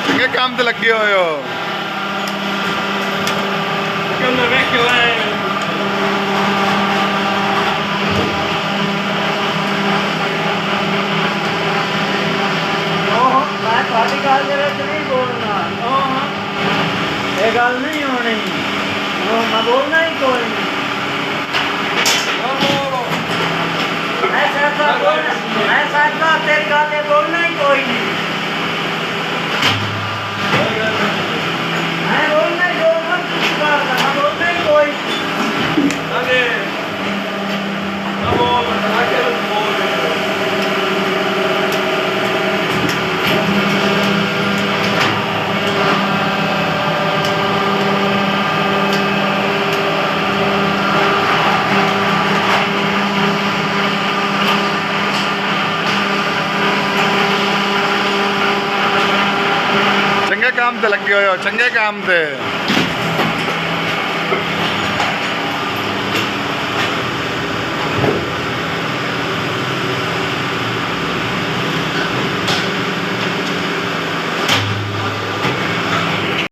ਚੰਗੇ ਕੰਮ ਤੇ ਲੱਗੇ ਹੋਏ ਹੋ। Come vecchio ਮੈਂ ਤੁਹਾਡੀ ਗੱਲ ਦੇ ਵਿੱਚ ਨਹੀਂ ਬੋਲਣਾ। ਇਹ ਗੱਲ ਨਹੀਂ ਹੋਣੀ। ਮੈਂ ਬੋਲਣਾ ਹੀ ਕੋਈ ਨਹੀਂ। ਮੈਂ ਸਾਡਾ ਤੇਰੀ ਗੱਲ ਤੇ ਬੋਲਣਾ ਹੀ ਕੋਈ ਨਹੀਂ। ਮੈਂ ਬੋਲਣਾ ਹੀ ਬੋਲਣਾ ਤੁਸੀਂ ਕਰਦਾ। ਮੈਂ ਬੋਲਣਾ ਹੀ ਕੋਈ ਨਹੀਂ। ਚੰਗੇ ਕੰਮ ਤੇ ਲੱਗੇ ਹੋਏ ਹੋ, ਚੰਗੇ ਕੰਮ ਤੇ।